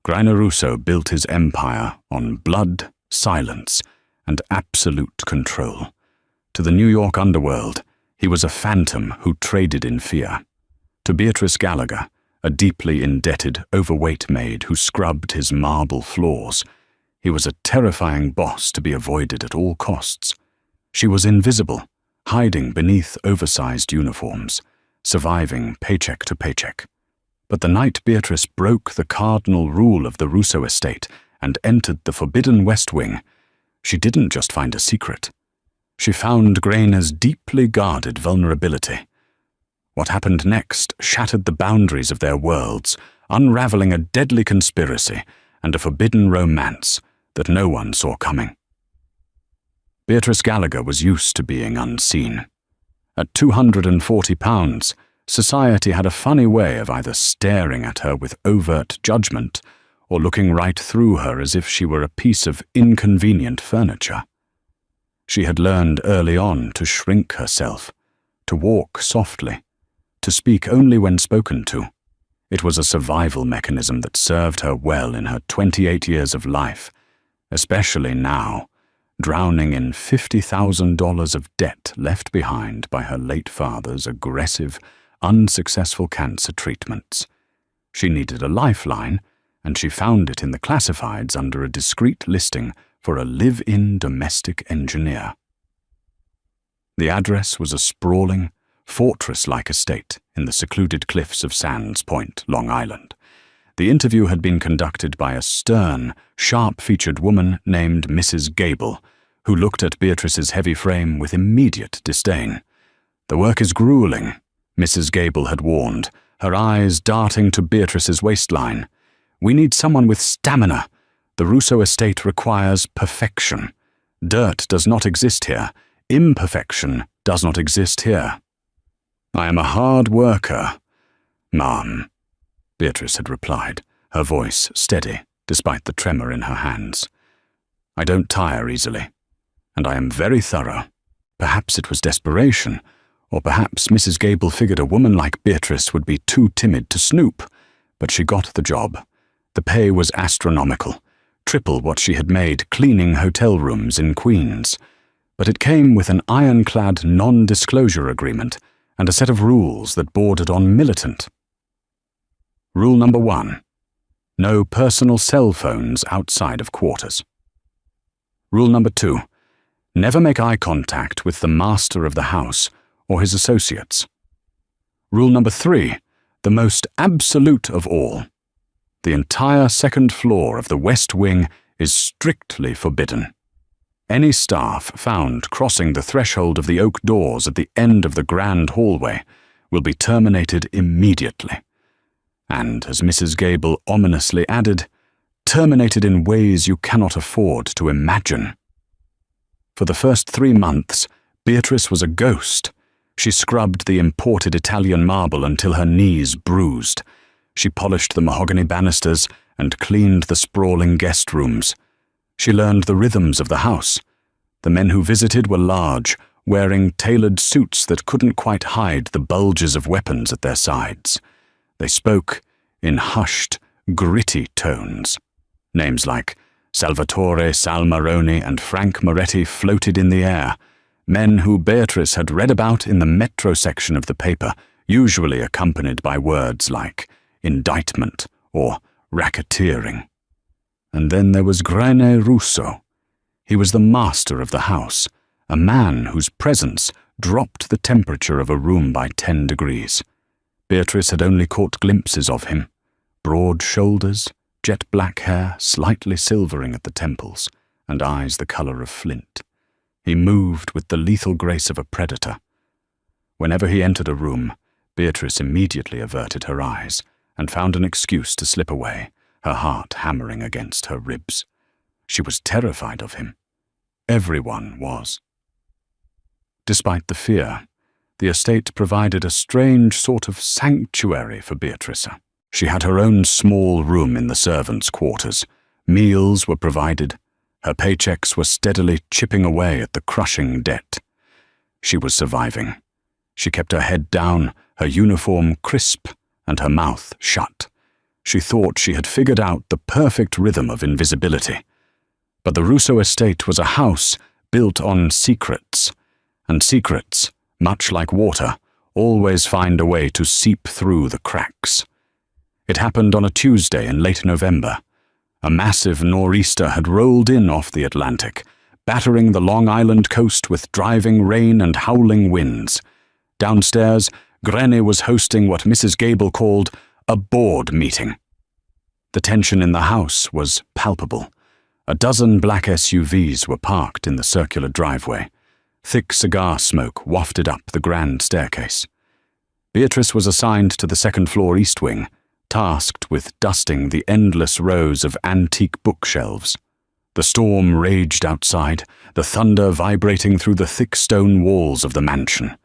Grainer Russo built his empire on blood, silence, and absolute control. To the New York underworld, he was a phantom who traded in fear. To Beatrice Gallagher, a deeply indebted, overweight maid who scrubbed his marble floors, he was a terrifying boss to be avoided at all costs. She was invisible, hiding beneath oversized uniforms, surviving paycheck to paycheck. But the night Beatrice broke the cardinal rule of the Russo estate and entered the forbidden West Wing, she didn't just find a secret. She found Grainer's deeply guarded vulnerability. What happened next shattered the boundaries of their worlds, unraveling a deadly conspiracy and a forbidden romance that no one saw coming. Beatrice Gallagher was used to being unseen. At 240 pounds, society had a funny way of either staring at her with overt judgment or looking right through her as if she were a piece of inconvenient furniture. She had learned early on to shrink herself, to walk softly, to speak only when spoken to. It was a survival mechanism that served her well in her 28 years of life, especially now, drowning in $50,000 of debt left behind by her late father's aggressive, unsuccessful cancer treatments. She needed a lifeline, and she found it in the classifieds under a discreet listing for a live-in domestic engineer. The address was a sprawling, fortress-like estate in the secluded cliffs of Sands Point, Long Island. The interview had been conducted by a stern, sharp-featured woman named Mrs. Gable, who looked at Beatrice's heavy frame with immediate disdain. "The work is grueling," Mrs. Gable had warned, her eyes darting to Beatrice's waistline. "We need someone with stamina. The Russo estate requires perfection. Dirt does not exist here. Imperfection does not exist here." "I am a hard worker, ma'am," Beatrice had replied, her voice steady despite the tremor in her hands. "I don't tire easily, and I am very thorough." Perhaps it was desperation, or perhaps Mrs. Gable figured a woman like Beatrice would be too timid to snoop, but she got the job. The pay was astronomical, triple what she had made cleaning hotel rooms in Queens, but it came with an ironclad non-disclosure agreement and a set of rules that bordered on militant. Rule number 1. No personal cell phones outside of quarters. Rule number 2. Never make eye contact with the master of the house or his associates. Rule number 3. The most absolute of all. The entire second floor of the West Wing is strictly forbidden. Any staff found crossing the threshold of the oak doors at the end of the grand hallway will be terminated immediately. And, as Mrs. Gable ominously added, terminated in ways you cannot afford to imagine. For the first 3 months, Beatrice was a ghost. She scrubbed the imported Italian marble until her knees bruised. She polished the mahogany banisters and cleaned the sprawling guest rooms. She learned the rhythms of the house. The men who visited were large, wearing tailored suits that couldn't quite hide the bulges of weapons at their sides. They spoke in hushed, gritty tones. Names like Salvatore Salmaroni and Frank Moretti floated in the air, men who Beatrice had read about in the metro section of the paper, usually accompanied by words like indictment or racketeering. And then there was Grainer Russo. He was the master of the house, a man whose presence dropped the temperature of a room by 10 degrees. Beatrice had only caught glimpses of him. Broad shoulders, jet black hair slightly silvering at the temples, and eyes the color of flint. He moved with the lethal grace of a predator. Whenever he entered a room, Beatrice immediately averted her eyes and found an excuse to slip away, her heart hammering against her ribs. She was terrified of him. Everyone was. Despite the fear, the estate provided a strange sort of sanctuary for Beatrice. She had her own small room in the servants' quarters. Meals were provided. Her paychecks were steadily chipping away at the crushing debt. She was surviving. She kept her head down, her uniform crisp, and her mouth shut. She thought she had figured out the perfect rhythm of invisibility. But the Russo estate was a house built on secrets, and secrets, much like water, always find a way to seep through the cracks. It happened on a Tuesday in late November. A massive nor'easter had rolled in off the Atlantic, battering the Long Island coast with driving rain and howling winds. Downstairs, Granny was hosting what Mrs. Gable called a board meeting. The tension in the house was palpable. A dozen black SUVs were parked in the circular driveway. Thick cigar smoke wafted up the grand staircase. Beatrice was assigned to the second-floor east wing, tasked with dusting the endless rows of antique bookshelves. The storm raged outside, the thunder vibrating through the thick stone walls of the mansion.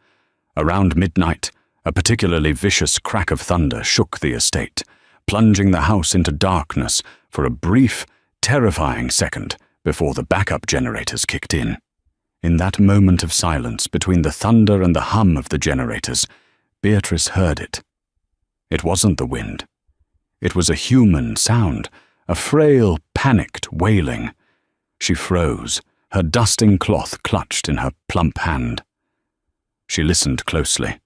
Around midnight, a particularly vicious crack of thunder shook the estate, plunging the house into darkness for a brief, terrifying second before the backup generators kicked in. In that moment of silence between the thunder and the hum of the generators, Beatrice heard it. It wasn't the wind. It was a human sound, a frail, panicked wailing. She froze, her dusting cloth clutched in her plump hand. She listened closely.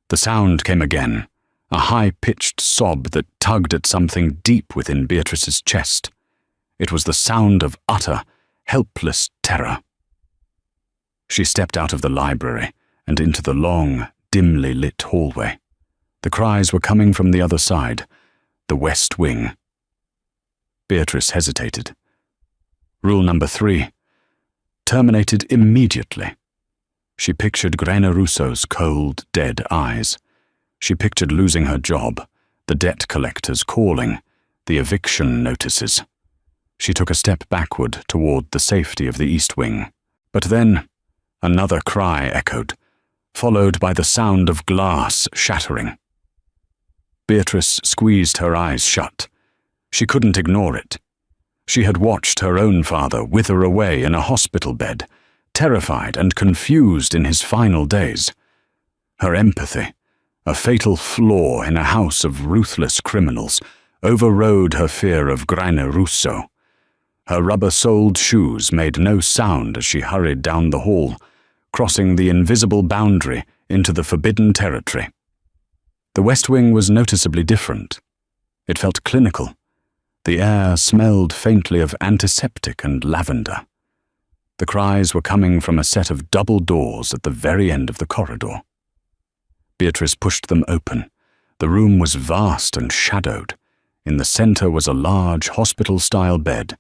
The sound came again, a high-pitched sob that tugged at something deep within Beatrice's chest. It was the sound of utter, helpless terror. She stepped out of the library and into the long, dimly lit hallway. The cries were coming from the other side, the west wing. Beatrice hesitated. Rule number 3. Terminated immediately. She pictured Grena Russo's cold, dead eyes. She pictured losing her job, the debt collectors calling, the eviction notices. She took a step backward toward the safety of the east wing. But then, another cry echoed, followed by the sound of glass shattering. Beatrice squeezed her eyes shut. She couldn't ignore it. She had watched her own father wither away in a hospital bed, terrified and confused in his final days. Her empathy, a fatal flaw in a house of ruthless criminals, overrode her fear of Grena Russo. Her rubber-soled shoes made no sound as she hurried down the hall, crossing the invisible boundary into the forbidden territory. The West Wing was noticeably different. It felt clinical. The air smelled faintly of antiseptic and lavender. The cries were coming from a set of double doors at the very end of the corridor. Beatrice pushed them open. The room was vast and shadowed. In the center was a large hospital-style bed.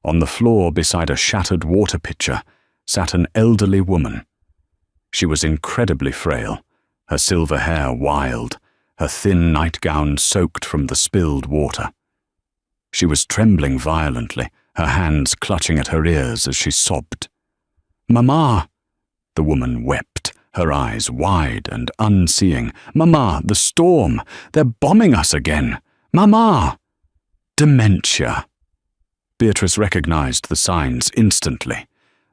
On the floor beside a shattered water pitcher sat an elderly woman. She was incredibly frail, her silver hair wild, her thin nightgown soaked from the spilled water. She was trembling violently, her hands clutching at her ears as she sobbed. "Mama!" The woman wept, her eyes wide and unseeing. "Mama, the storm! They're bombing us again! Mama!" Dementia. Beatrice recognized the signs instantly.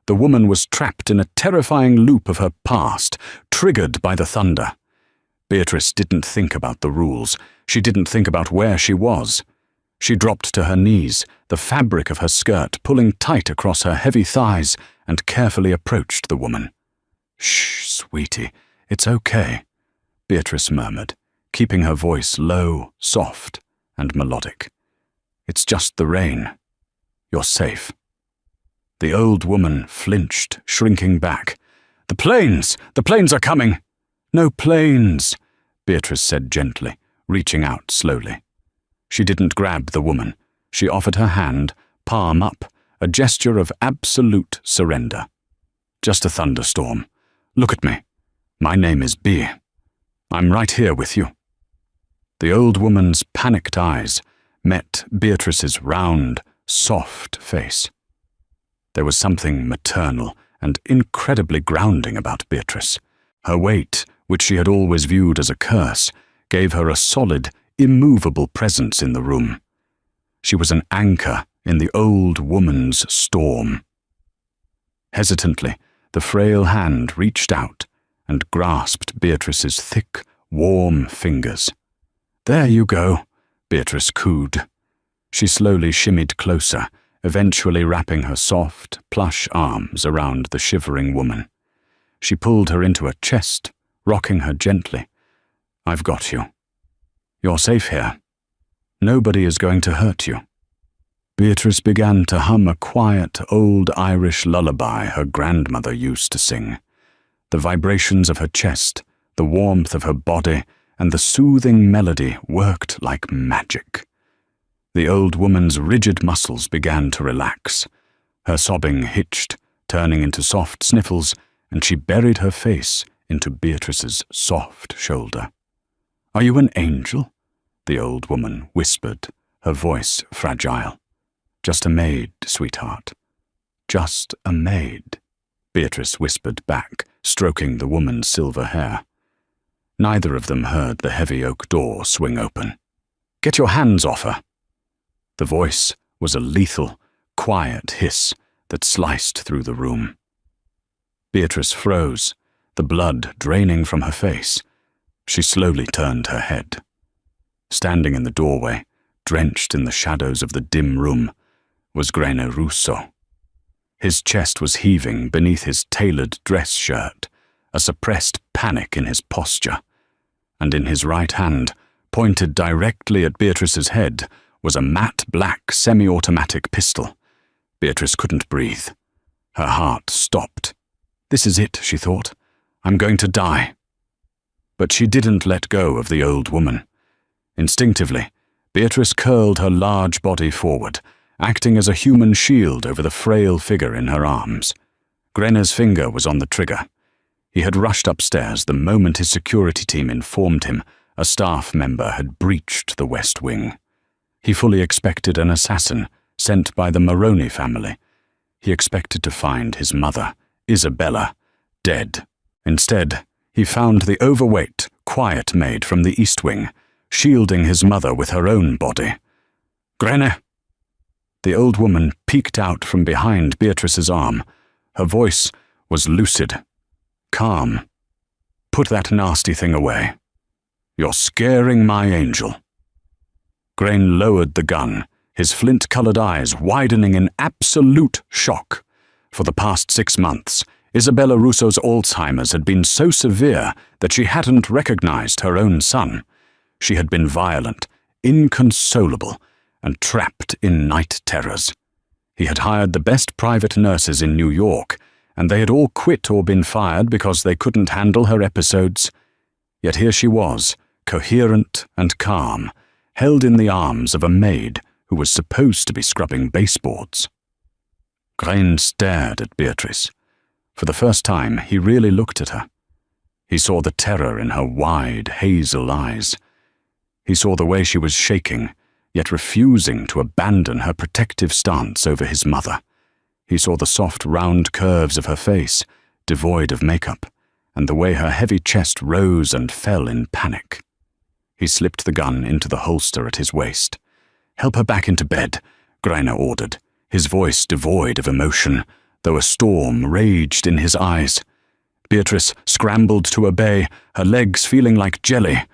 The woman was trapped in a terrifying loop of her past, triggered by the thunder. Beatrice didn't think about the rules. She didn't think about where she was. She dropped to her knees, the fabric of her skirt pulling tight across her heavy thighs, and carefully approached the woman. "Shh, sweetie, it's okay," Beatrice murmured, keeping her voice low, soft, and melodic. "It's just the rain. You're safe." The old woman flinched, shrinking back. The planes are coming!" "No planes," Beatrice said gently, reaching out slowly. She didn't grab the woman. She offered her hand, palm up, a gesture of absolute surrender. "Just a thunderstorm. Look at me. My name is B. I'm right here with you." The old woman's panicked eyes met Beatrice's round, soft face. There was something maternal and incredibly grounding about Beatrice. Her weight, which she had always viewed as a curse, gave her a solid, immovable presence in the room. She was an anchor in the old woman's storm. Hesitantly, the frail hand reached out and grasped Beatrice's thick, warm fingers. "There you go. Beatrice cooed. She slowly shimmied closer, eventually wrapping her soft, plush arms around the shivering woman. She pulled her into her chest, rocking her gently. "I've got you. You're safe here. Nobody is going to hurt you." Beatrice began to hum a quiet, old Irish lullaby her grandmother used to sing. The vibrations of her chest, the warmth of her body, and the soothing melody worked like magic. The old woman's rigid muscles began to relax. Her sobbing hitched, turning into soft sniffles, and she buried her face into Beatrice's soft shoulder. "Are you an angel?" the old woman whispered, her voice fragile. "Just a maid, sweetheart. Just a maid," Beatrice whispered back, stroking the woman's silver hair. Neither of them heard the heavy oak door swing open. "Get your hands off her!" The voice was a lethal, quiet hiss that sliced through the room. Beatrice froze, the blood draining from her face. She slowly turned her head. Standing in the doorway, drenched in the shadows of the dim room, was Grene Russo. His chest was heaving beneath his tailored dress shirt, a suppressed panic in his posture. And in his right hand, pointed directly at Beatrice's head, was a matte black semi-automatic pistol. Beatrice couldn't breathe. Her heart stopped. "This is it," she thought. "I'm going to die." But she didn't let go of the old woman. Instinctively, Beatrice curled her large body forward, acting as a human shield over the frail figure in her arms. Grene's finger was on the trigger. He had rushed upstairs the moment his security team informed him a staff member had breached the West Wing. He fully expected an assassin sent by the Maroney family. He expected to find his mother, Isabella, dead. Instead, he found the overweight, quiet maid from the East Wing, shielding his mother with her own body. "Grene!" The old woman peeked out from behind Beatrice's arm. Her voice was lucid, calm. "Put that nasty thing away. You're scaring my angel." Grene lowered the gun, his flint-colored eyes widening in absolute shock. For the past 6 months, Isabella Russo's Alzheimer's had been so severe that she hadn't recognized her own son. She had been violent, inconsolable, and trapped in night terrors. He had hired the best private nurses in New York, and they had all quit or been fired because they couldn't handle her episodes. Yet here she was, coherent and calm, held in the arms of a maid who was supposed to be scrubbing baseboards. Grene stared at Beatrice. For the first time, he really looked at her. He saw the terror in her wide, hazel eyes. He saw the way she was shaking, yet refusing to abandon her protective stance over his mother. He saw the soft, round curves of her face, devoid of makeup, and the way her heavy chest rose and fell in panic. He slipped the gun into the holster at his waist. "Help her back into bed," Grene ordered, his voice devoid of emotion, though a storm raged in his eyes. Beatrice scrambled to obey, her legs feeling like jelly.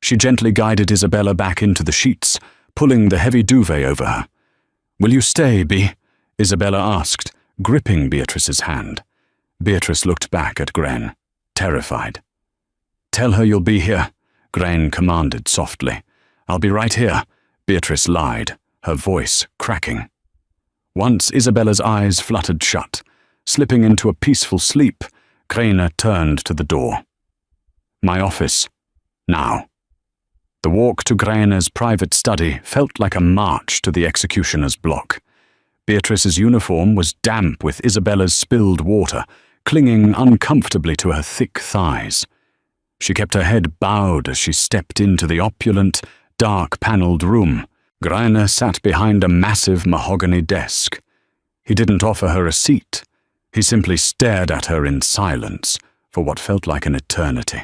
She gently guided Isabella back into the sheets, pulling the heavy duvet over her. "Will you stay, Bea?" Isabella asked, gripping Beatrice's hand. Beatrice looked back at Grene, terrified. "Tell her you'll be here," Grene commanded softly. "I'll be right here," Beatrice lied, her voice cracking. Once Isabella's eyes fluttered shut, slipping into a peaceful sleep, Grene turned to the door. "My office. Now." The walk to Grene's private study felt like a march to the executioner's block. Beatrice's uniform was damp with Isabella's spilled water, clinging uncomfortably to her thick thighs. She kept her head bowed as she stepped into the opulent, dark-paneled room. Grene sat behind a massive mahogany desk. He didn't offer her a seat. He simply stared at her in silence for what felt like an eternity.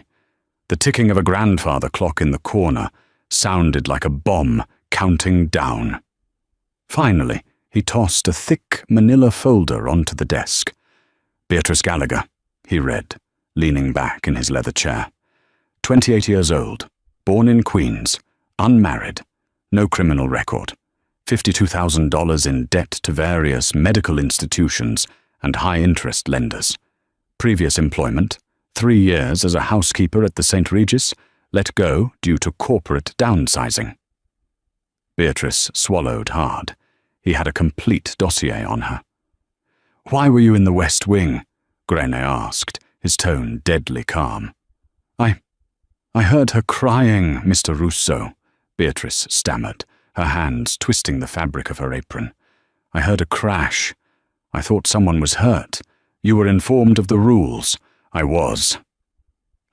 The ticking of a grandfather clock in the corner sounded like a bomb counting down. Finally, he tossed a thick manila folder onto the desk. "Beatrice Gallagher," he read, leaning back in his leather chair. 28 years old, born in Queens, unmarried, No criminal record. $52,000 in debt to various medical institutions and high-interest lenders. Previous employment, 3 years as a housekeeper at the St. Regis, let go due to corporate downsizing. Beatrice swallowed hard. He had a complete dossier on her. "Why were you in the West Wing?" Grene asked, his tone deadly calm. I heard her crying, Mr. Russo," Beatrice stammered, her hands twisting the fabric of her apron. "I heard a crash. I thought someone was hurt. You were informed of the rules." "I was.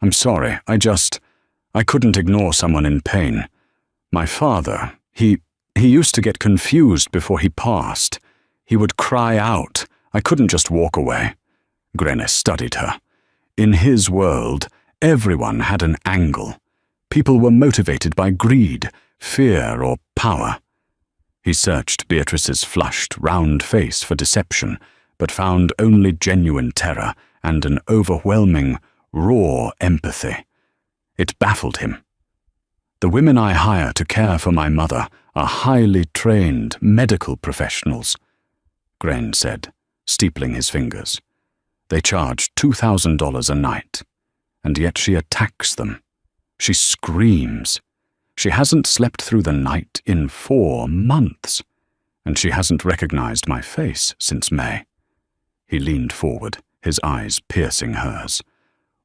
I'm sorry, I couldn't ignore someone in pain. My father, he used to get confused before he passed. He would cry out. I couldn't just walk away." Grene studied her. In his world, everyone had an angle. People were motivated by greed, fear, or power. He searched Beatrice's flushed, round face for deception, but found only genuine terror and an overwhelming, raw empathy. It baffled him. "The women I hire to care for my mother are highly trained medical professionals," Grene said, steepling his fingers. "They charge $2,000 a night, and yet she attacks them. She screams. She hasn't slept through the night in 4 months, and she hasn't recognized my face since May." He leaned forward, his eyes piercing hers.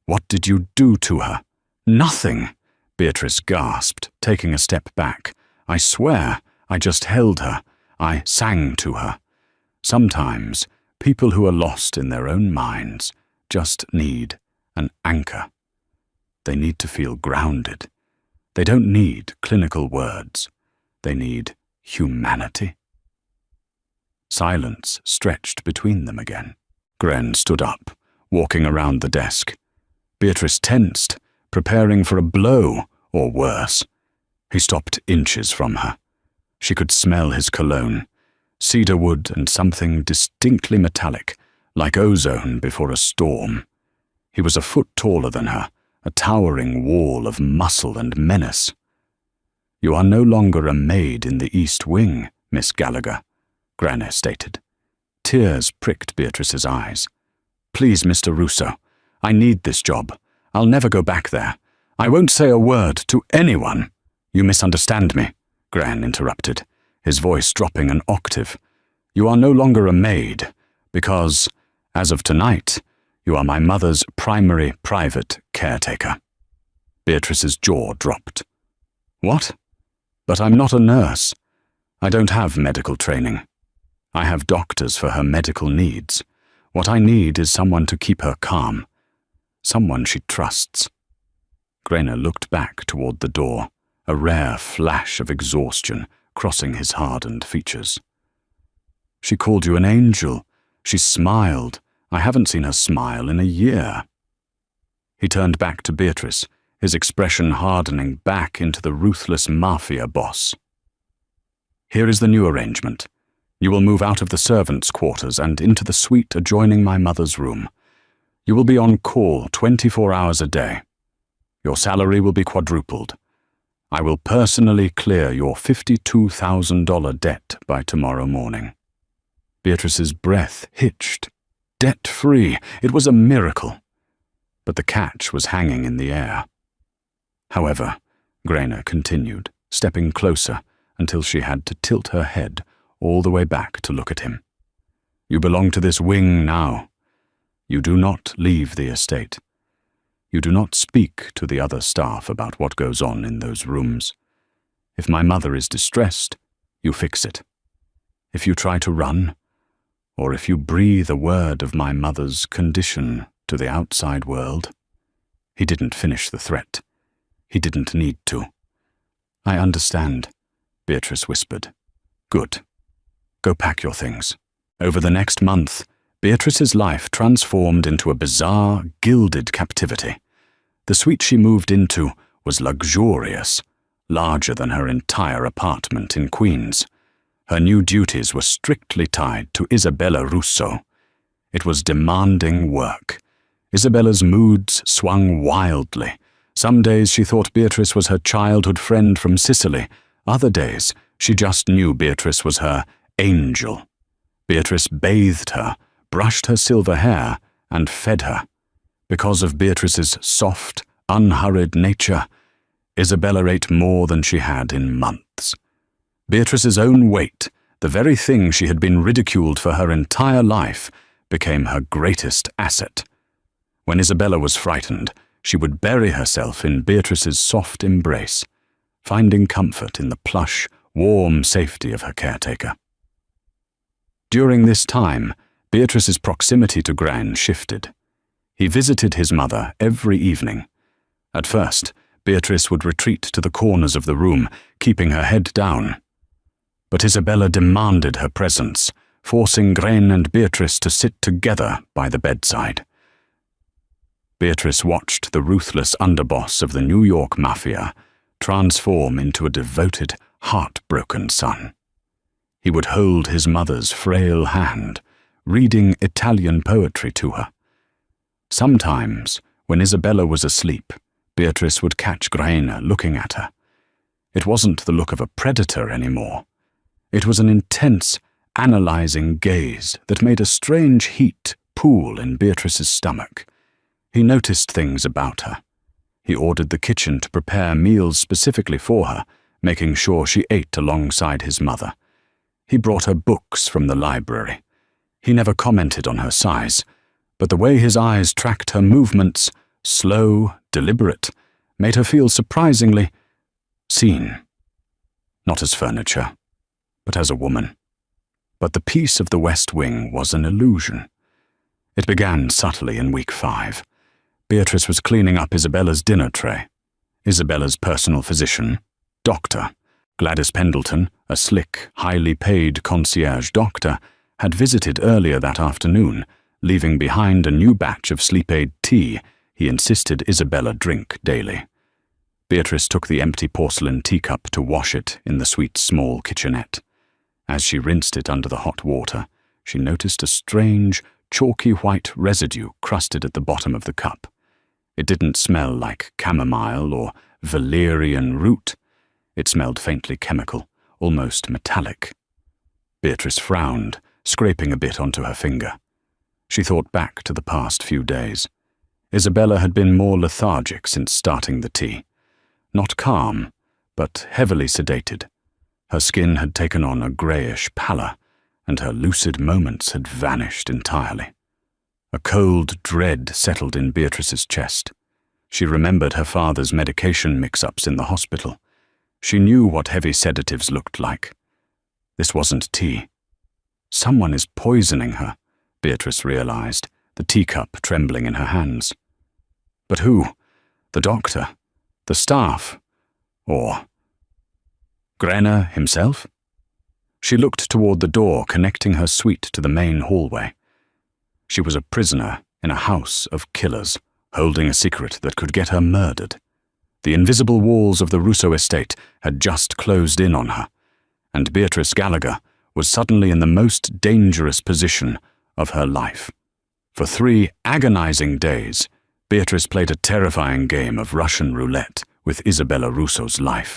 "What did you do to her?" "Nothing," Beatrice gasped, taking a step back. "I swear, I just held her. I sang to her. Sometimes, people who are lost in their own minds just need an anchor. They need to feel grounded. They don't need clinical words. They need humanity." Silence stretched between them again. Grene stood up, walking around the desk. Beatrice tensed, preparing for a blow, or worse. He stopped inches from her. She could smell his cologne, cedar wood and something distinctly metallic, like ozone before a storm. He was a foot taller than her, a towering wall of muscle and menace. "You are no longer a maid in the East Wing, Miss Gallagher," Grene stated. Tears pricked Beatrice's eyes. "Please, Mr. Russo, I need this job. I'll never go back there. I won't say a word to anyone." "You misunderstand me," Grene interrupted, his voice dropping an octave. "You are no longer a maid, because, as of tonight, you are my mother's primary private caretaker." Beatrice's jaw dropped. "What? But I'm not a nurse. I don't have medical training. I have doctors for her medical needs. What I need is someone to keep her calm. Someone she trusts." Grene looked back toward the door, a rare flash of exhaustion crossing his hardened features. "She called you an angel. She smiled. I haven't seen her smile in a year." He turned back to Beatrice, his expression hardening back into the ruthless Mafia boss. "Here is the new arrangement. You will move out of the servants' quarters and into the suite adjoining my mother's room. You will be on call 24 hours a day. Your salary will be quadrupled. I will personally clear your $52,000 debt by tomorrow morning." Beatrice's breath hitched. Debt-free, it was a miracle. But the catch was hanging in the air. However, Grene continued, stepping closer until she had to tilt her head all the way back to look at him. "You belong to this wing now. You do not leave the estate. You do not speak to the other staff about what goes on in those rooms. If my mother is distressed, you fix it. If you try to run, or if you breathe a word of my mother's condition to the outside world." He didn't finish the threat. He didn't need to. "I understand," Beatrice whispered. "Good. Go pack your things." Over the next month, Beatrice's life transformed into a bizarre, gilded captivity. The suite she moved into was luxurious, larger than her entire apartment in Queens. Her new duties were strictly tied to Isabella Russo. It was demanding work. Isabella's moods swung wildly. Some days she thought Beatrice was her childhood friend from Sicily, Other days, she just knew Beatrice was her angel. Beatrice bathed her, brushed her silver hair, and fed her. Because of Beatrice's soft, unhurried nature, Isabella ate more than she had in months. Beatrice's own weight, the very thing she had been ridiculed for her entire life, became her greatest asset. When Isabella was frightened, she would bury herself in Beatrice's soft embrace, finding comfort in the plush, warm safety of her caretaker. During this time, Beatrice's proximity to Gran shifted. He visited his mother every evening. At first, Beatrice would retreat to the corners of the room, keeping her head down. But Isabella demanded her presence, forcing Gran and Beatrice to sit together by the bedside. Beatrice watched the ruthless underboss of the New York Mafia transform into a devoted, heartbroken son. He would hold his mother's frail hand, reading Italian poetry to her. Sometimes, when Isabella was asleep, Beatrice would catch Graina looking at her. It wasn't the look of a predator anymore. It was an intense, analyzing gaze that made a strange heat pool in Beatrice's stomach. He noticed things about her. He ordered the kitchen to prepare meals specifically for her, making sure she ate alongside his mother. He brought her books from the library. He never commented on her size, but the way his eyes tracked her movements, slow, deliberate, made her feel surprisingly seen. Not as furniture, but as a woman. But the peace of the West Wing was an illusion. It began subtly in week 5. Beatrice was cleaning up Isabella's dinner tray. Isabella's personal physician, Dr. Gladys Pendleton, a slick, highly paid concierge doctor, had visited earlier that afternoon, leaving behind a new batch of sleep aid tea he insisted Isabella drink daily. Beatrice took the empty porcelain teacup to wash it in the sweet small kitchenette. As she rinsed it under the hot water, she noticed a strange, chalky white residue crusted at the bottom of the cup. It didn't smell like chamomile or valerian root. It smelled faintly chemical, almost metallic. Beatrice frowned, scraping a bit onto her finger. She thought back to the past few days. Isabella had been more lethargic since starting the tea. Not calm, but heavily sedated. Her skin had taken on a greyish pallor, and her lucid moments had vanished entirely. A cold dread settled in Beatrice's chest. She remembered her father's medication mix-ups in the hospital. She knew what heavy sedatives looked like. This wasn't tea. Someone is poisoning her, Beatrice realized, the teacup trembling in her hands. But who? The doctor? The staff? Or Grainer himself? She looked toward the door connecting her suite to the main hallway. She was a prisoner in a house of killers, holding a secret that could get her murdered. The invisible walls of the Russo estate had just closed in on her, and Beatrice Gallagher was suddenly in the most dangerous position of her life. For 3 agonizing days, Beatrice played a terrifying game of Russian roulette with Isabella Russo's life.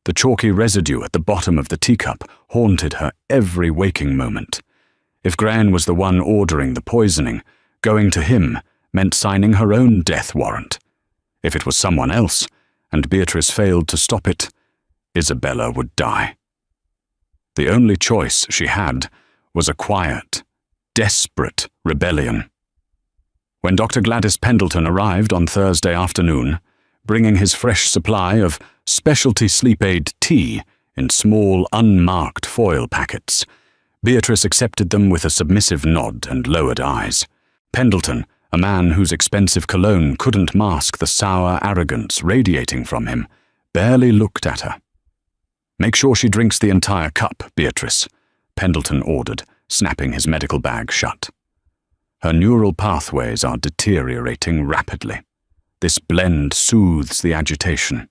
The chalky residue at the bottom of the teacup haunted her every waking moment. If Gran was the one ordering the poisoning, going to him meant signing her own death warrant. If it was someone else, and Beatrice failed to stop it, Isabella would die. The only choice she had was a quiet, desperate rebellion. When Dr. Gladys Pendleton arrived on Thursday afternoon, bringing his fresh supply of specialty sleep aid tea in small, unmarked foil packets, Beatrice accepted them with a submissive nod and lowered eyes. Pendleton, a man whose expensive cologne couldn't mask the sour arrogance radiating from him, barely looked at her. "Make sure she drinks the entire cup, Beatrice," Pendleton ordered, snapping his medical bag shut. "Her neural pathways are deteriorating rapidly. This blend soothes the agitation.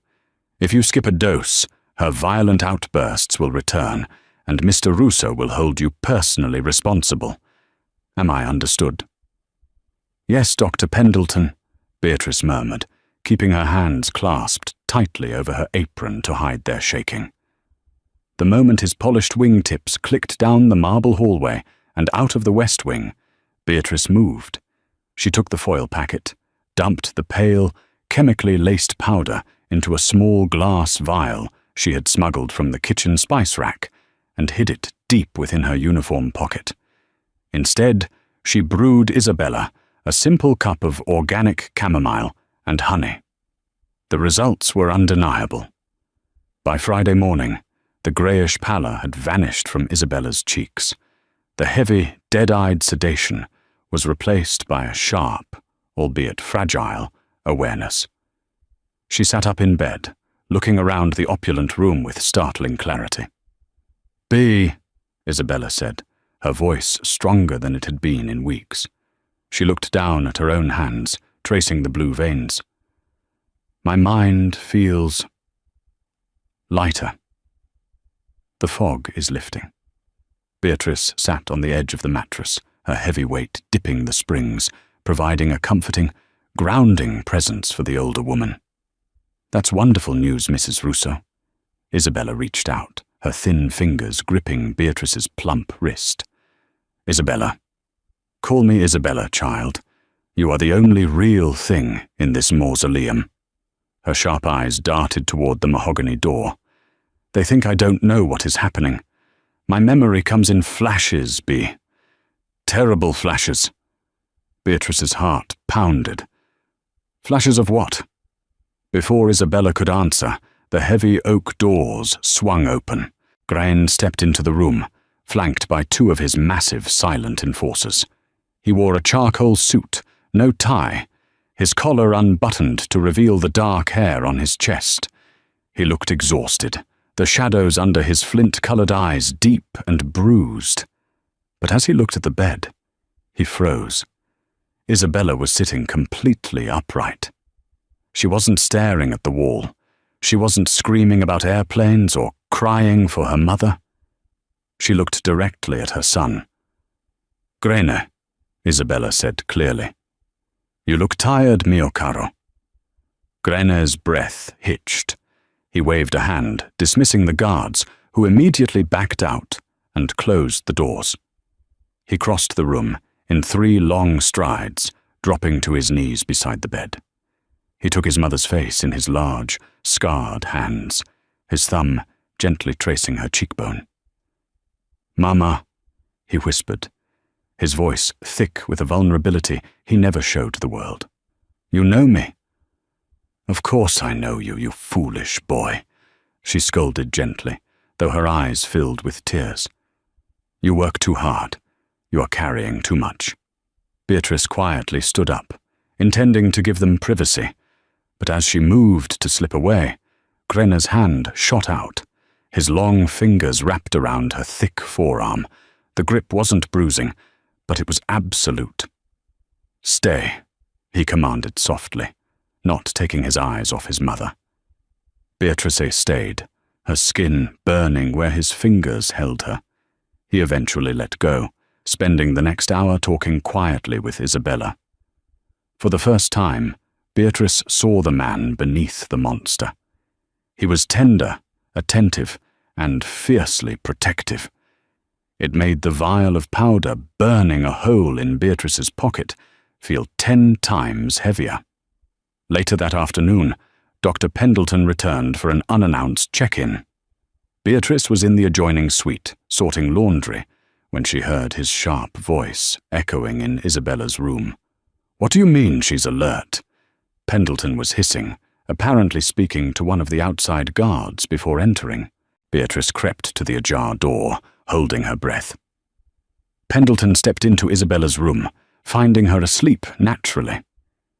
If you skip a dose, her violent outbursts will return, and Mr. Russo will hold you personally responsible. Am I understood?" "Yes, Dr. Pendleton," Beatrice murmured, keeping her hands clasped tightly over her apron to hide their shaking. The moment his polished wingtips clicked down the marble hallway and out of the west wing, Beatrice moved. She took the foil packet, dumped the pale, chemically laced powder into a small glass vial she had smuggled from the kitchen spice rack, and hid it deep within her uniform pocket. Instead, she brewed Isabella a simple cup of organic chamomile and honey. The results were undeniable. By Friday morning, the greyish pallor had vanished from Isabella's cheeks. The heavy, dead-eyed sedation was replaced by a sharp, albeit fragile, awareness. She sat up in bed, looking around the opulent room with startling clarity. "B," Isabella said, her voice stronger than it had been in weeks. She looked down at her own hands, tracing the blue veins. "My mind feels lighter. The fog is lifting." Beatrice sat on the edge of the mattress, her heavy weight dipping the springs, providing a comforting, grounding presence for the older woman. "That's wonderful news, Mrs. Russo." Isabella reached out, her thin fingers gripping Beatrice's plump wrist. "Isabella. Call me Isabella, child. You are the only real thing in this mausoleum." Her sharp eyes darted toward the mahogany door. "They think I don't know what is happening. My memory comes in flashes, B. Terrible flashes." Beatrice's heart pounded. "Flashes of what?" Before Isabella could answer, the heavy oak doors swung open. Grain stepped into the room, flanked by two of his massive silent enforcers. He wore a charcoal suit, no tie, his collar unbuttoned to reveal the dark hair on his chest. He looked exhausted, the shadows under his flint-colored eyes deep and bruised. But as he looked at the bed, he froze. Isabella was sitting completely upright. She wasn't staring at the wall. She wasn't screaming about airplanes or crying for her mother. She looked directly at her son. "Grene," Isabella said clearly. "You look tired, mio caro." Grene's breath hitched. He waved a hand, dismissing the guards, who immediately backed out and closed the doors. He crossed the room in 3 long strides, dropping to his knees beside the bed. He took his mother's face in his large, scarred hands, his thumb gently tracing her cheekbone. "Mama," he whispered, his voice thick with a vulnerability he never showed the world. "You know me?" "Of course I know you, you foolish boy," she scolded gently, though her eyes filled with tears. "You work too hard. You are carrying too much." Beatrice quietly stood up, intending to give them privacy, but as she moved to slip away, Grene's hand shot out, his long fingers wrapped around her thick forearm. The grip wasn't bruising, but it was absolute. "Stay," he commanded softly, not taking his eyes off his mother. Beatrice stayed, her skin burning where his fingers held her. He eventually let go, spending the next hour talking quietly with Isabella. For the first time, Beatrice saw the man beneath the monster. He was tender, attentive, and fiercely protective. It made the vial of powder burning a hole in Beatrice's pocket feel 10 times heavier. Later that afternoon, Dr. Pendleton returned for an unannounced check-in. Beatrice was in the adjoining suite, sorting laundry, when she heard his sharp voice echoing in Isabella's room. "What do you mean she's alert?" Pendleton was hissing, apparently speaking to one of the outside guards before entering. Beatrice crept to the ajar door, holding her breath. Pendleton stepped into Isabella's room, finding her asleep naturally.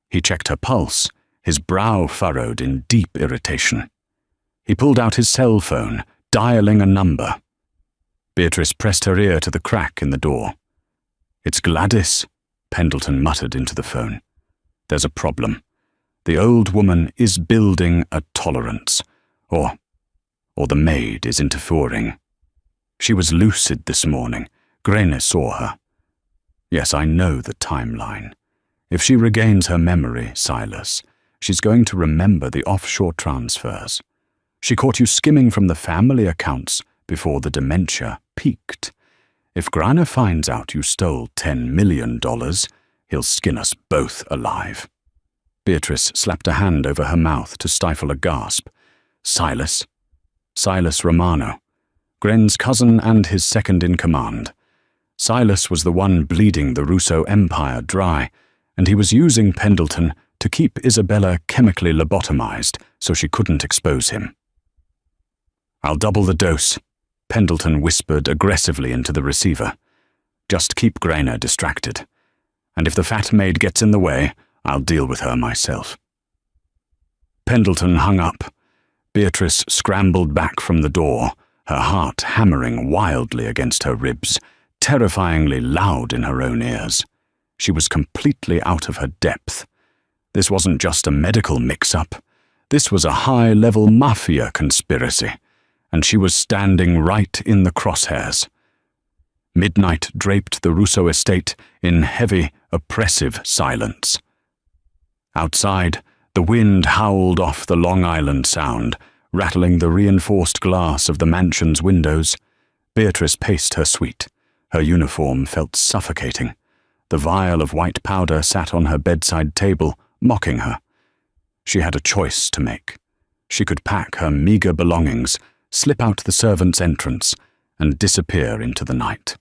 He checked her pulse, his brow furrowed in deep irritation. He pulled out his cell phone, dialing a number. Beatrice pressed her ear to the crack in the door. "It's Gladys," Pendleton muttered into the phone. "There's a problem. The old woman is building a tolerance, or the maid is interfering. She was lucid this morning. Grene saw her. Yes, I know the timeline. If she regains her memory, Silas, she's going to remember the offshore transfers. She caught you skimming from the family accounts before the dementia peaked. If Greiner finds out you stole $10 million, he'll skin us both alive. Beatrice slapped a hand over her mouth to stifle a gasp. Silas? Silas Romano, Gren's cousin and his second-in-command. Silas was the one bleeding the Russo empire dry, and he was using Pendleton to keep Isabella chemically lobotomized so she couldn't expose him. "I'll double the dose," Pendleton whispered aggressively into the receiver. "Just keep Greiner distracted. And if the fat maid gets in the way, I'll deal with her myself." Pendleton hung up. Beatrice scrambled back from the door, her heart hammering wildly against her ribs, terrifyingly loud in her own ears. She was completely out of her depth. This wasn't just a medical mix-up. This was a high-level Mafia conspiracy, and she was standing right in the crosshairs. Midnight draped the Russo estate in heavy, oppressive silence. Outside, the wind howled off the Long Island Sound, rattling the reinforced glass of the mansion's windows. Beatrice paced her suite. Her uniform felt suffocating. The vial of white powder sat on her bedside table, mocking her. She had a choice to make. She could pack her meager belongings, slip out the servants' entrance, and disappear into the night.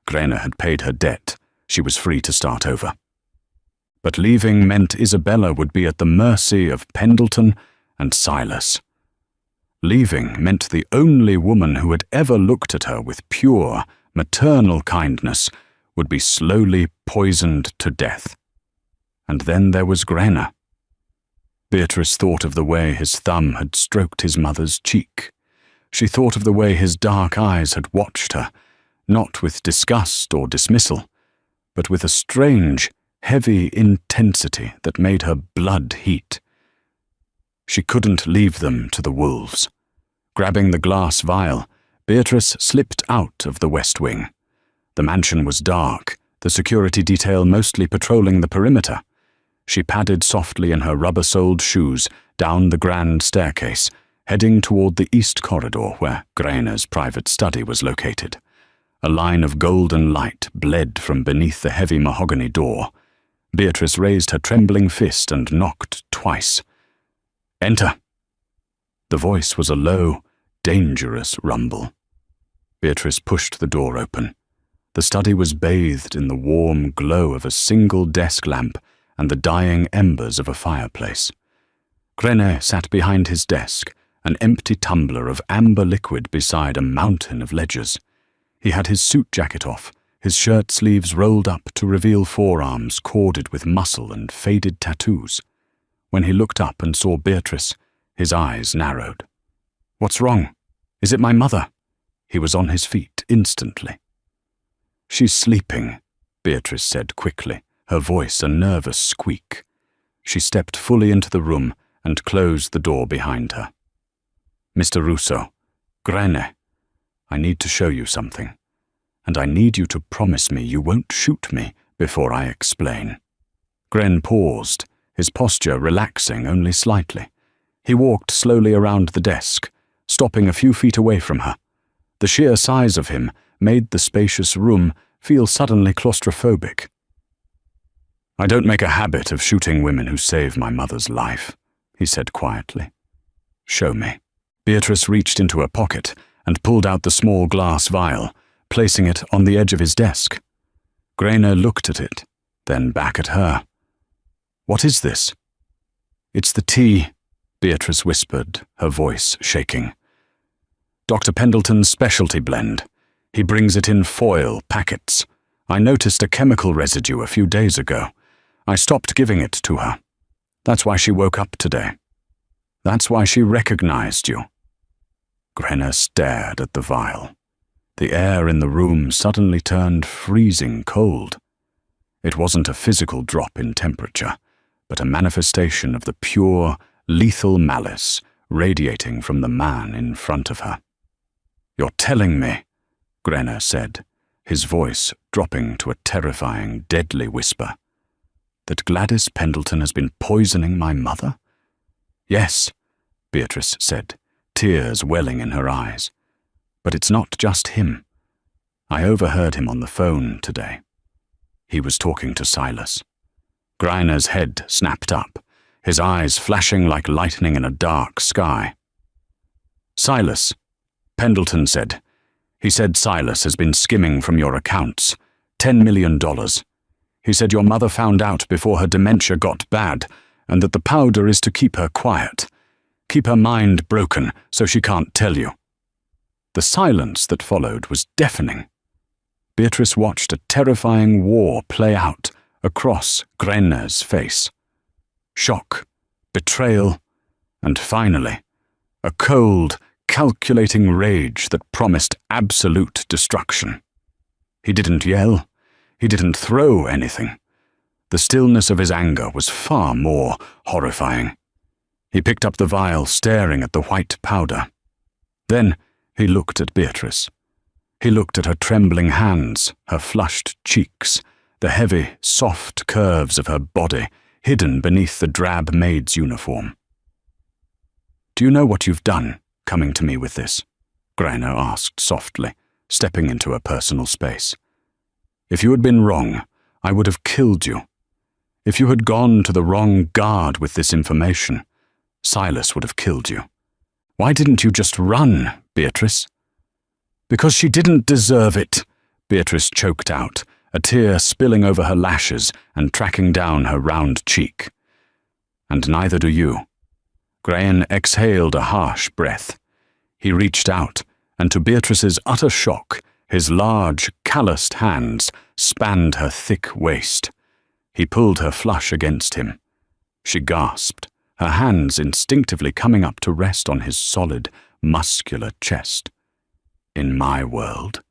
Greiner had paid her debt. She was free to start over. But leaving meant Isabella would be at the mercy of Pendleton and Silas. Leaving meant the only woman who had ever looked at her with pure, maternal kindness would be slowly poisoned to death. And then there was Greiner. Beatrice thought of the way his thumb had stroked his mother's cheek. She thought of the way his dark eyes had watched her, not with disgust or dismissal, but with a strange, heavy intensity that made her blood heat. She couldn't leave them to the wolves. Grabbing the glass vial, Beatrice slipped out of the West Wing. The mansion was dark, the security detail mostly patrolling the perimeter. She padded softly in her rubber-soled shoes down the grand staircase, heading toward the east corridor where Greiner's private study was located. A line of golden light bled from beneath the heavy mahogany door. Beatrice raised her trembling fist and knocked twice. "Enter." The voice was a low, dangerous rumble. Beatrice pushed the door open. The study was bathed in the warm glow of a single desk lamp and the dying embers of a fireplace. Greiner sat behind his desk, an empty tumbler of amber liquid beside a mountain of ledgers. He had his suit jacket off, his shirt sleeves rolled up to reveal forearms corded with muscle and faded tattoos. When he looked up and saw Beatrice, his eyes narrowed. "What's wrong? Is it my mother?" He was on his feet instantly. "She's sleeping," Beatrice said quickly, her voice a nervous squeak. She stepped fully into the room and closed the door behind her. "Mr. Russo, Greiner, I need to show you something, and I need you to promise me you won't shoot me before I explain." Gren paused, his posture relaxing only slightly. He walked slowly around the desk, stopping a few feet away from her. The sheer size of him made the spacious room feel suddenly claustrophobic. "I don't make a habit of shooting women who save my mother's life," he said quietly. "Show me." Beatrice reached into her pocket and pulled out the small glass vial, placing it on the edge of his desk. Greiner looked at it, then back at her. "What is this?" "It's the tea," Beatrice whispered, her voice shaking. "Dr. Pendleton's specialty blend. He brings it in foil packets. I noticed a chemical residue a few days ago. I stopped giving it to her. That's why she woke up today. That's why she recognized you." Greiner stared at the vial. The air in the room suddenly turned freezing cold. It wasn't a physical drop in temperature, but a manifestation of the pure, lethal malice radiating from the man in front of her. "You're telling me," Greiner said, his voice dropping to a terrifying, deadly whisper, "that Gladys Pendleton has been poisoning my mother?" "Yes," Beatrice said, tears welling in her eyes. But it's not just him. I overheard him on the phone today. He was talking to Silas. Griner's head snapped up, his eyes flashing like lightning in a dark sky. Silas, Pendleton said. He said Silas has been skimming from your accounts. $10 million. He said your mother found out before her dementia got bad, and that the powder is to keep her quiet. Keep her mind broken so she can't tell you. The silence that followed was deafening. Beatrice watched a terrifying war play out across Griner's face. Shock, betrayal, and finally, a cold, calculating rage that promised absolute destruction. He didn't yell. He didn't throw anything. The stillness of his anger was far more horrifying. He picked up the vial, staring at the white powder. Then he looked at Beatrice. He looked at her trembling hands, her flushed cheeks, the heavy, soft curves of her body hidden beneath the drab maid's uniform. "Do you know what you've done, coming to me with this?" Griner asked softly, stepping into her personal space. "If you had been wrong, I would have killed you. If you had gone to the wrong guard with this information, Silas would have killed you. Why didn't you just run, Beatrice?" "Because she didn't deserve it," Beatrice choked out, a tear spilling over her lashes and tracking down her round cheek. "And neither do you." Graham exhaled a harsh breath. He reached out, and to Beatrice's utter shock, his large, calloused hands spanned her thick waist. He pulled her flush against him. She gasped, her hands instinctively coming up to rest on his solid, muscular chest. "In my world,"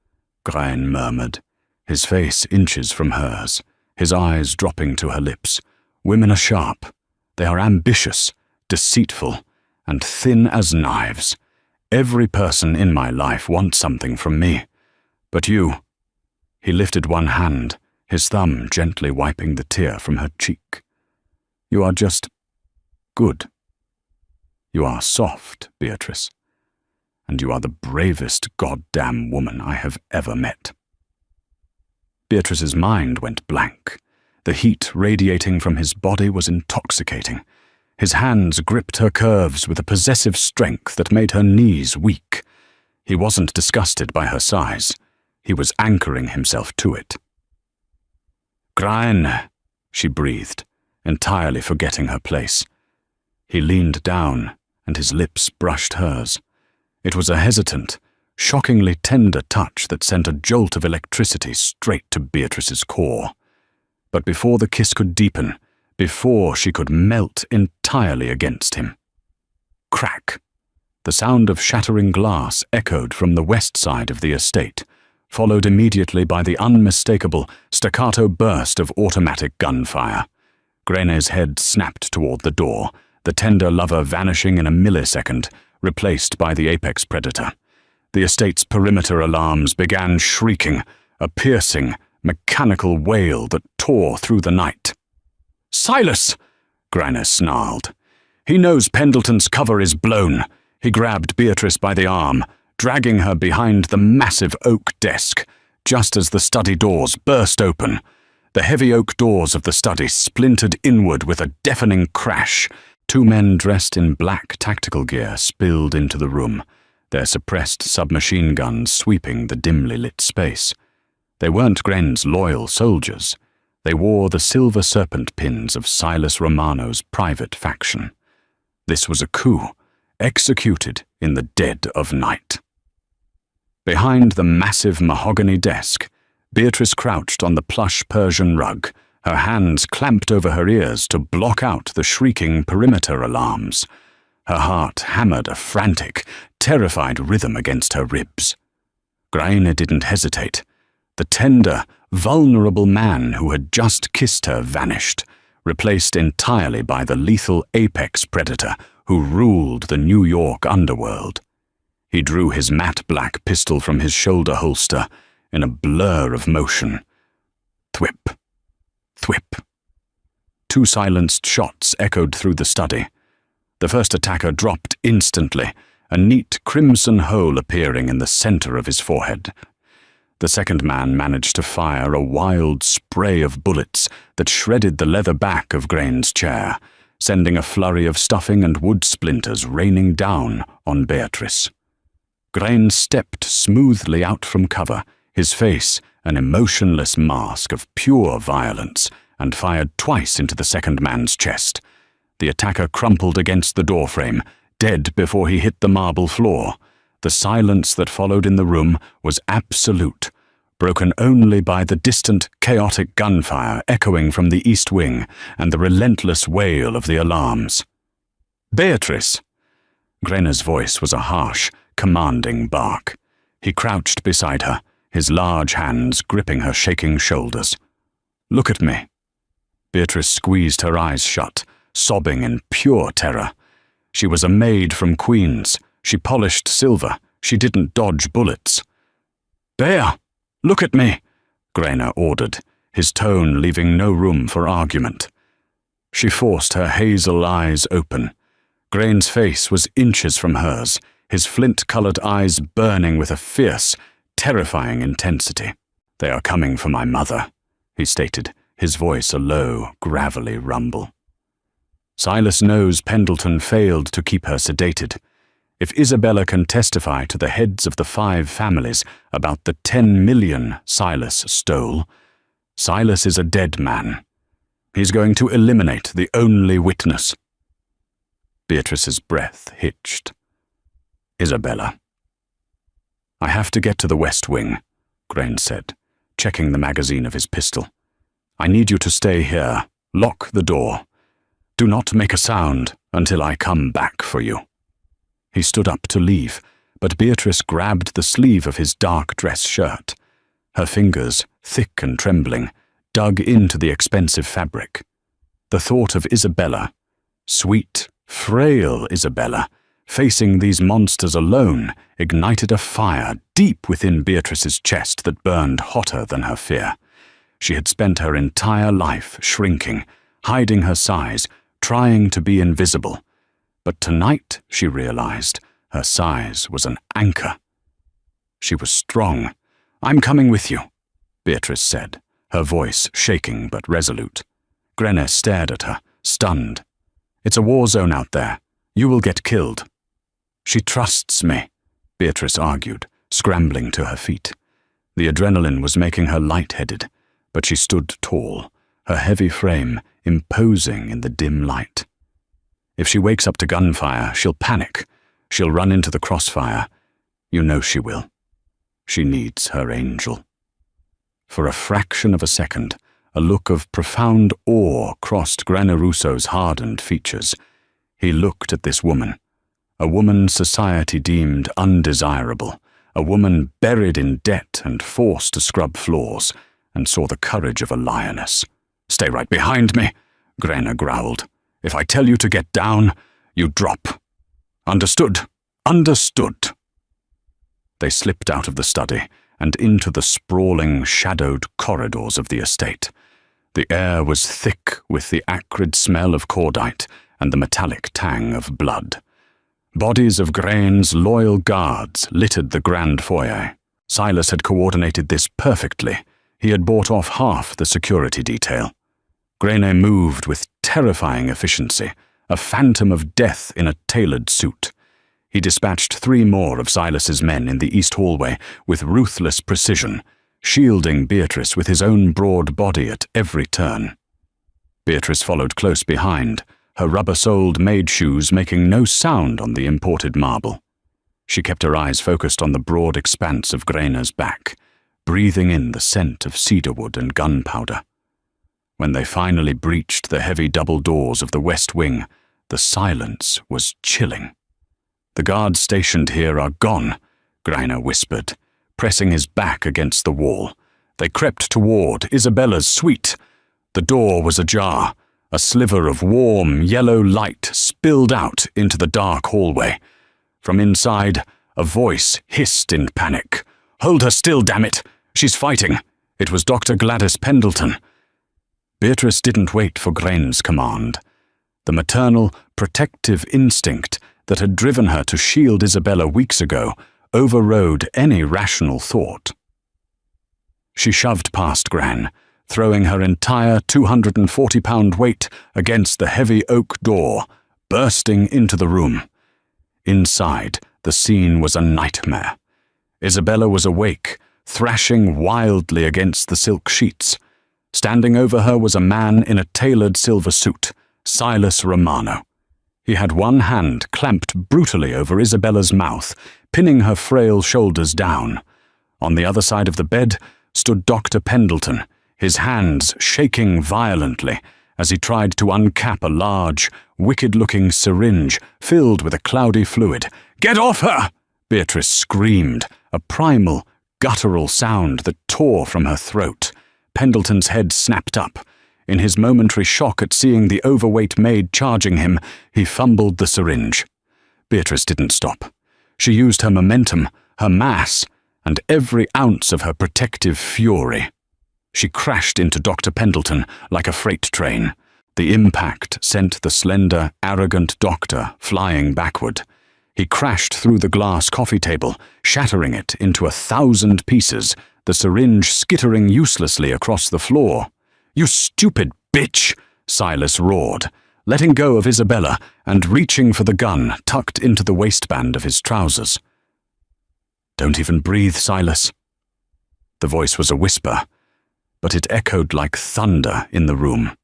Graham murmured, his face inches from hers, his eyes dropping to her lips. "Women are sharp. They are ambitious, deceitful, and thin as knives. Every person in my life wants something from me. But you—" He lifted one hand, his thumb gently wiping the tear from her cheek. "You are just good. You are soft, Beatrice. And you are the bravest goddamn woman I have ever met." Beatrice's mind went blank. The heat radiating from his body was intoxicating. His hands gripped her curves with a possessive strength that made her knees weak. He wasn't disgusted by her size. He was anchoring himself to it. "Grain," she breathed, entirely forgetting her place. He leaned down, and his lips brushed hers. It was a hesitant, shockingly tender touch that sent a jolt of electricity straight to Beatrice's core. But before the kiss could deepen, before she could melt entirely against him. Crack! The sound of shattering glass echoed from the west side of the estate, followed immediately by the unmistakable staccato burst of automatic gunfire. Grene's head snapped toward the door, the tender lover vanishing in a millisecond, replaced by the apex predator. The estate's perimeter alarms began shrieking, a piercing, mechanical wail that tore through the night. "Silas!" Griner snarled. He knows Pendleton's cover is blown. He grabbed Beatrice by the arm, dragging her behind the massive oak desk, just as the study doors burst open. The heavy oak doors of the study splintered inward with a deafening crash. Two men dressed in black tactical gear spilled into the room, their suppressed submachine guns sweeping the dimly lit space. They weren't Gren's loyal soldiers. They wore the silver serpent pins of Silas Romano's private faction. This was a coup, executed in the dead of night. Behind the massive mahogany desk, Beatrice crouched on the plush Persian rug, her hands clamped over her ears to block out the shrieking perimeter alarms. Her heart hammered a frantic, terrified rhythm against her ribs. Graine didn't hesitate. The tender, vulnerable man who had just kissed her vanished, replaced entirely by the lethal apex predator who ruled the New York underworld. He drew his matte black pistol from his shoulder holster in a blur of motion. Thwip, thwip. Two silenced shots echoed through the study. The first attacker dropped instantly, a neat crimson hole appearing in the center of his forehead. The second man managed to fire a wild spray of bullets that shredded the leather back of Grain's chair, sending a flurry of stuffing and wood splinters raining down on Beatrice. Grain stepped smoothly out from cover, his face an emotionless mask of pure violence, and fired twice into the second man's chest. The attacker crumpled against the doorframe, dead before he hit the marble floor. The silence that followed in the room was absolute, broken only by the distant, chaotic gunfire echoing from the east wing and the relentless wail of the alarms. "Beatrice!" Grenna's voice was a harsh, commanding bark. He crouched beside her, his large hands gripping her shaking shoulders. "Look at me." Beatrice squeezed her eyes shut, sobbing in pure terror. She was a maid from Queens. She polished silver. She didn't dodge bullets. "Bea, look at me," Grainer ordered, his tone leaving no room for argument. She forced her hazel eyes open. Grain's face was inches from hers, his flint-colored eyes burning with a fierce, terrifying intensity. "They are coming for my mother," he stated, his voice a low, gravelly rumble. Silas knows Pendleton failed to keep her sedated. If Isabella can testify to the heads of the 5 families about the 10 million Silas stole, Silas is a dead man. He's going to eliminate the only witness. Beatrice's breath hitched. "Isabella." "I have to get to the West Wing," Grain said, checking the magazine of his pistol. "I need you to stay here. Lock the door. Do not make a sound until I come back for you." He stood up to leave, but Beatrice grabbed the sleeve of his dark dress shirt. Her fingers, thick and trembling, dug into the expensive fabric. The thought of Isabella, sweet, frail Isabella, facing these monsters alone, ignited a fire deep within Beatrice's chest that burned hotter than her fear. She had spent her entire life shrinking, hiding her size, trying to be invisible. But tonight, she realized, her size was an anchor. She was strong. "I'm coming with you," Beatrice said, her voice shaking but resolute. Grenna stared at her, stunned. "It's a war zone out there. You will get killed." "She trusts me," Beatrice argued, scrambling to her feet. The adrenaline was making her lightheaded, but she stood tall, her heavy frame imposing in the dim light. "If she wakes up to gunfire, she'll panic. She'll run into the crossfire. You know she will. She needs her angel." For a fraction of a second, a look of profound awe crossed Granna Russo's hardened features. He looked at this woman, a woman society deemed undesirable, a woman buried in debt and forced to scrub floors, and saw the courage of a lioness. "Stay right behind me," Granna growled. "If I tell you to get down, you drop. Understood? Understood." They slipped out of the study and into the sprawling, shadowed corridors of the estate. The air was thick with the acrid smell of cordite and the metallic tang of blood. Bodies of Grain's loyal guards littered the grand foyer. Silas had coordinated this perfectly. He had bought off half the security detail. Grain moved with terrifying efficiency, a phantom of death in a tailored suit. He dispatched 3 more of Silas's men in the east hallway with ruthless precision, shielding Beatrice with his own broad body at every turn. Beatrice followed close behind, her rubber-soled maid shoes making no sound on the imported marble. She kept her eyes focused on the broad expanse of Grainer's back, breathing in the scent of cedarwood and gunpowder. When they finally breached the heavy double doors of the West Wing, the silence was chilling. "The guards stationed here are gone," Grainer whispered, pressing his back against the wall. They crept toward Isabella's suite. The door was ajar. A sliver of warm, yellow light spilled out into the dark hallway. From inside, a voice hissed in panic. "Hold her still, damn it! She's fighting!" It was Dr. Gladys Pendleton. Beatrice didn't wait for Grain's command. The maternal, protective instinct that had driven her to shield Isabella weeks ago overrode any rational thought. She shoved past Gran, throwing her entire 240-pound weight against the heavy oak door, bursting into the room. Inside, the scene was a nightmare. Isabella was awake, thrashing wildly against the silk sheets. Standing over her was a man in a tailored silver suit, Silas Romano. He had one hand clamped brutally over Isabella's mouth, pinning her frail shoulders down. On the other side of the bed stood Dr. Pendleton, his hands shaking violently as he tried to uncap a large, wicked-looking syringe filled with a cloudy fluid. "Get off her!" Beatrice screamed, a primal, guttural sound that tore from her throat. Pendleton's head snapped up. In his momentary shock at seeing the overweight maid charging him, he fumbled the syringe. Beatrice didn't stop. She used her momentum, her mass, and every ounce of her protective fury. She crashed into Dr. Pendleton like a freight train. The impact sent the slender, arrogant doctor flying backward. He crashed through the glass coffee table, shattering it into 1,000 pieces, the syringe skittering uselessly across the floor. "You stupid bitch!" Silas roared, letting go of Isabella and reaching for the gun tucked into the waistband of his trousers. "Don't even breathe, Silas." The voice was a whisper, but it echoed like thunder in the room.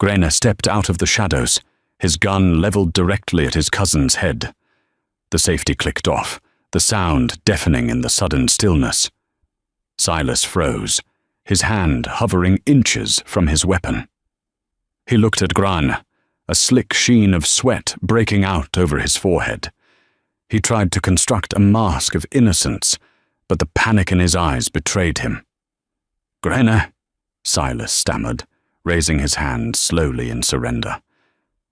Grainer stepped out of the shadows, his gun leveled directly at his cousin's head. The safety clicked off, the sound deafening in the sudden stillness. Silas froze, his hand hovering inches from his weapon. He looked at Gran, a slick sheen of sweat breaking out over his forehead. He tried to construct a mask of innocence, but the panic in his eyes betrayed him. "Grainer," Silas stammered, raising his hand slowly in surrender.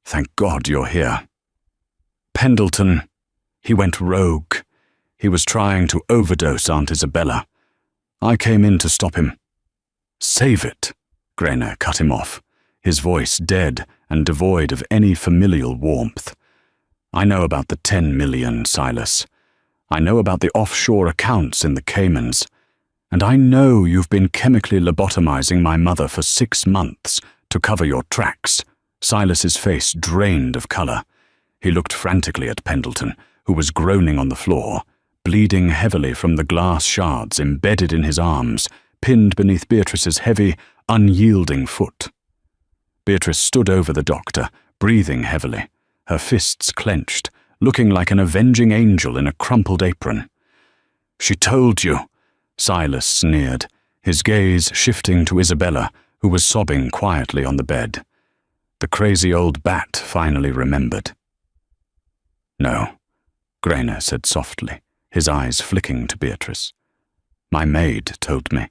"Thank God you're here." "Pendleton, he went rogue. He was trying to overdose Aunt Isabella. I came in to stop him." "Save it," Grainer cut him off, his voice dead and devoid of any familial warmth. "I know about the 10 million, Silas. I know about the offshore accounts in the Caymans. And I know you've been chemically lobotomizing my mother for 6 months to cover your tracks." Silas's face drained of color. He looked frantically at Pendleton, who was groaning on the floor, bleeding heavily from the glass shards embedded in his arms, pinned beneath Beatrice's heavy, unyielding foot. Beatrice stood over the doctor, breathing heavily, her fists clenched, looking like an avenging angel in a crumpled apron. "She told you," Silas sneered, his gaze shifting to Isabella, who was sobbing quietly on the bed. The crazy old bat finally remembered. "No," Grainer said softly, his eyes flicking to Beatrice. "My maid told me.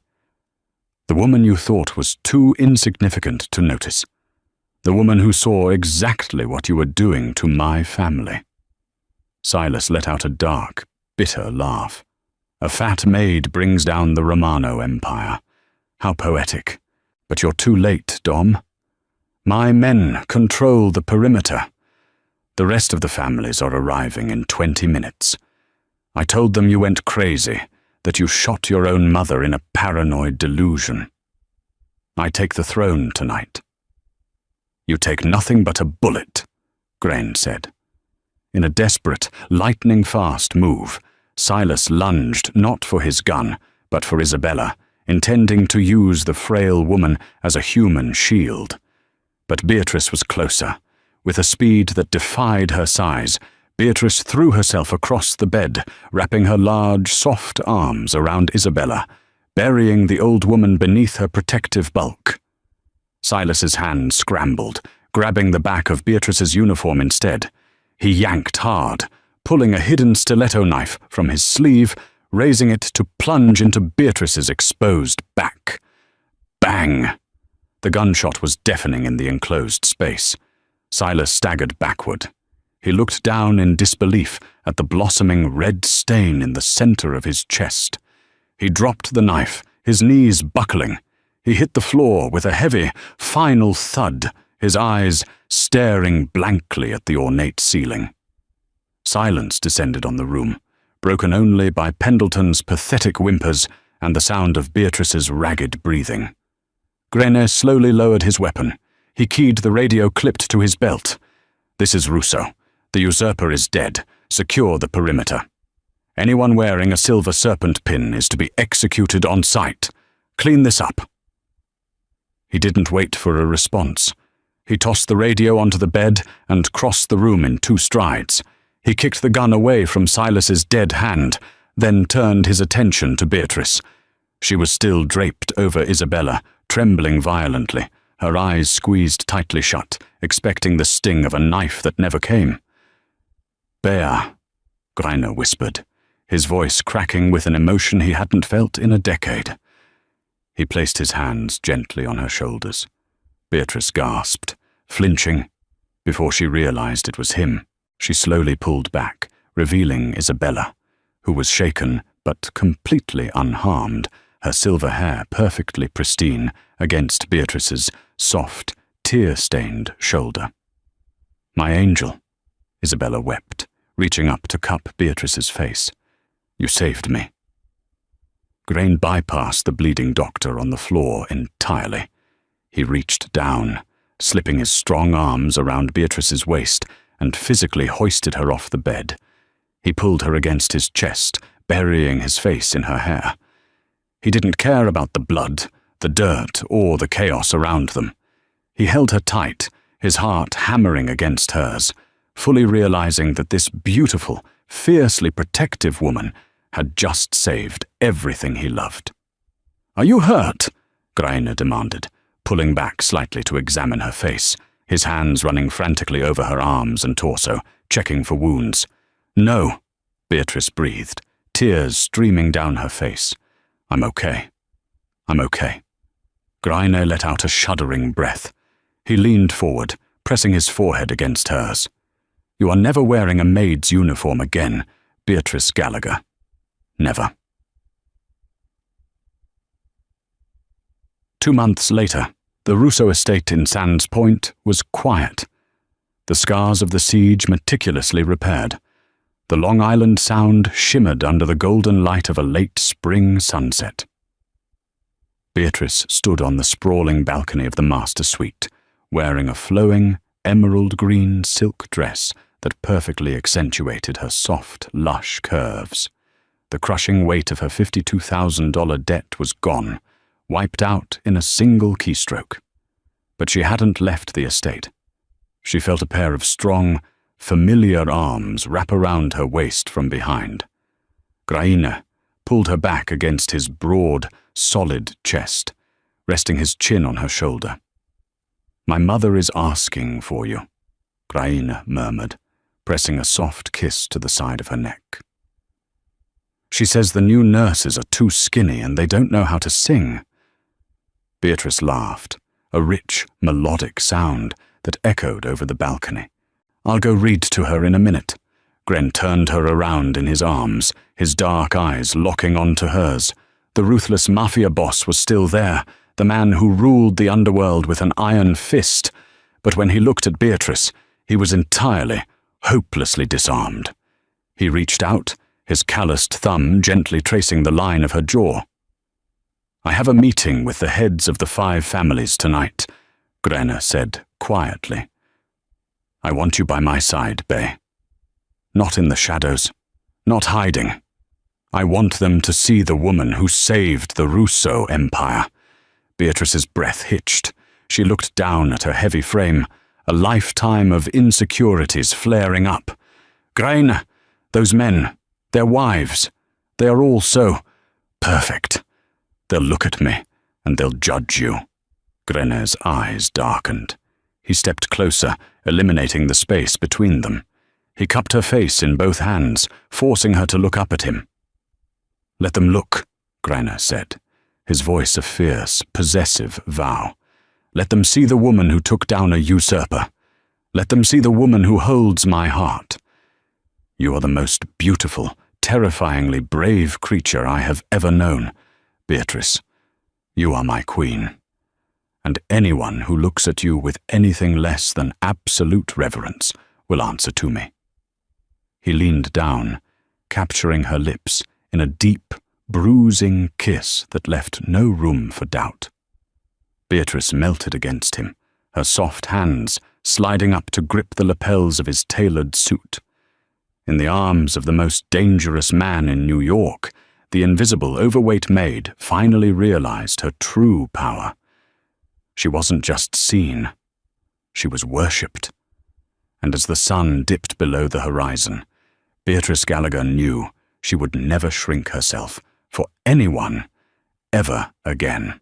The woman you thought was too insignificant to notice. The woman who saw exactly what you were doing to my family." Silas let out a dark, bitter laugh. "A fat maid brings down the Romano Empire. How poetic. But you're too late, Dom. My men control the perimeter. The rest of the families are arriving in 20 minutes. I told them you went crazy, that you shot your own mother in a paranoid delusion. I take the throne tonight." "You take nothing but a bullet," Grain said. In a desperate, lightning-fast move, Silas lunged not for his gun, but for Isabella, intending to use the frail woman as a human shield. But Beatrice was closer. With a speed that defied her size, Beatrice threw herself across the bed, wrapping her large, soft arms around Isabella, burying the old woman beneath her protective bulk. Silas's hand scrambled, grabbing the back of Beatrice's uniform instead. He yanked hard, pulling a hidden stiletto knife from his sleeve, raising it to plunge into Beatrice's exposed back. Bang! The gunshot was deafening in the enclosed space. Silas staggered backward. He looked down in disbelief at the blossoming red stain in the center of his chest. He dropped the knife, his knees buckling. He hit the floor with a heavy, final thud, his eyes staring blankly at the ornate ceiling. Silence descended on the room, broken only by Pendleton's pathetic whimpers and the sound of Beatrice's ragged breathing. Grainer slowly lowered his weapon. He keyed the radio clipped to his belt. "This is Russo. The usurper is dead. Secure the perimeter. Anyone wearing a silver serpent pin is to be executed on sight. Clean this up." He didn't wait for a response. He tossed the radio onto the bed and crossed the room in 2 strides. He kicked the gun away from Silas's dead hand, then turned his attention to Beatrice. She was still draped over Isabella, trembling violently, her eyes squeezed tightly shut, expecting the sting of a knife that never came. "Bea," Grainer whispered, his voice cracking with an emotion he hadn't felt in a decade. He placed his hands gently on her shoulders. Beatrice gasped, flinching. Before she realized it was him, she slowly pulled back, revealing Isabella, who was shaken but completely unharmed, her silver hair perfectly pristine against Beatrice's soft, tear-stained shoulder. "My angel," Isabella wept, reaching up to cup Beatrice's face. "You saved me." Grain bypassed the bleeding doctor on the floor entirely. He reached down, slipping his strong arms around Beatrice's waist, and physically hoisted her off the bed. He pulled her against his chest, burying his face in her hair. He didn't care about the blood, the dirt, or the chaos around them. He held her tight, his heart hammering against hers, fully realizing that this beautiful, fiercely protective woman had just saved everything he loved. "Are you hurt?" Grainer demanded, pulling back slightly to examine her face, his hands running frantically over her arms and torso, checking for wounds. "No," Beatrice breathed, tears streaming down her face. "I'm okay. I'm okay." Grainer let out a shuddering breath. He leaned forward, pressing his forehead against hers. "You are never wearing a maid's uniform again, Beatrice Gallagher. Never." 2 months later, the Russo estate in Sands Point was quiet. The scars of the siege meticulously repaired. The Long Island Sound shimmered under the golden light of a late spring sunset. Beatrice stood on the sprawling balcony of the master suite, wearing a flowing, emerald-green silk dress that perfectly accentuated her soft, lush curves. The crushing weight of her $52,000 debt was gone, wiped out in a single keystroke. But she hadn't left the estate. She felt a pair of strong, familiar arms wrap around her waist from behind. Grainer pulled her back against his broad, solid chest, resting his chin on her shoulder. "My mother is asking for you," Grainer murmured, pressing a soft kiss to the side of her neck. "She says the new nurses are too skinny and they don't know how to sing." Beatrice laughed, a rich, melodic sound that echoed over the balcony. "I'll go read to her in a minute." Gren turned her around in his arms, his dark eyes locking onto hers. The ruthless Mafia boss was still there, the man who ruled the underworld with an iron fist. But when he looked at Beatrice, he was entirely, hopelessly disarmed. He reached out, his calloused thumb gently tracing the line of her jaw. "I have a meeting with the heads of the 5 families tonight," Grainer said quietly. "I want you by my side, Bea. Not in the shadows, not hiding. I want them to see the woman who saved the Russo Empire." Beatrice's breath hitched. She looked down at her heavy frame, a lifetime of insecurities flaring up. "Grainer, those men, their wives, they are all so perfect. They'll look at me, and they'll judge you." Grainer's eyes darkened. He stepped closer, eliminating the space between them. He cupped her face in both hands, forcing her to look up at him. "Let them look," Grainer said, his voice a fierce, possessive vow. "Let them see the woman who took down a usurper. Let them see the woman who holds my heart. You are the most beautiful, terrifyingly brave creature I have ever known, Beatrice. You are my queen. And anyone who looks at you with anything less than absolute reverence will answer to me." He leaned down, capturing her lips in a deep, bruising kiss that left no room for doubt. Beatrice melted against him, her soft hands sliding up to grip the lapels of his tailored suit. In the arms of the most dangerous man in New York, the invisible, overweight Maid finally realized her true power. She wasn't just seen, she was worshipped. And as the sun dipped below the horizon, Beatrice Gallagher knew she would never shrink herself for anyone ever again.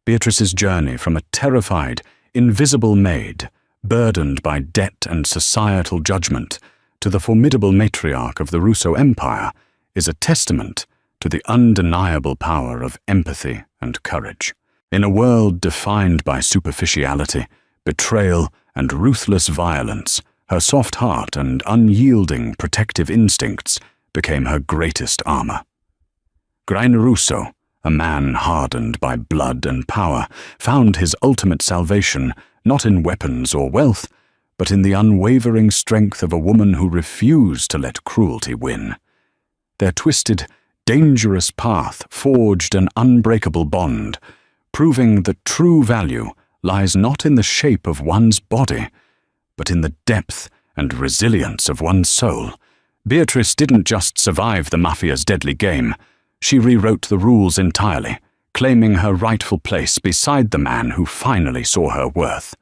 Beatrice's journey from a terrified, invisible maid, burdened by debt and societal judgment, to the formidable matriarch of the Russo Empire, is a testament to the undeniable power of empathy and courage. In a world defined by superficiality, betrayal, and ruthless violence, her soft heart and unyielding protective instincts became her greatest armor. Grain Russo, a man hardened by blood and power, found his ultimate salvation not in weapons or wealth, but in the unwavering strength of a woman who refused to let cruelty win. Their twisted, dangerous path forged an unbreakable bond, proving that true value lies not in the shape of one's body, but in the depth and resilience of one's soul. Beatrice didn't just survive the Mafia's deadly game, she rewrote the rules entirely, claiming her rightful place beside the man who finally saw her worth.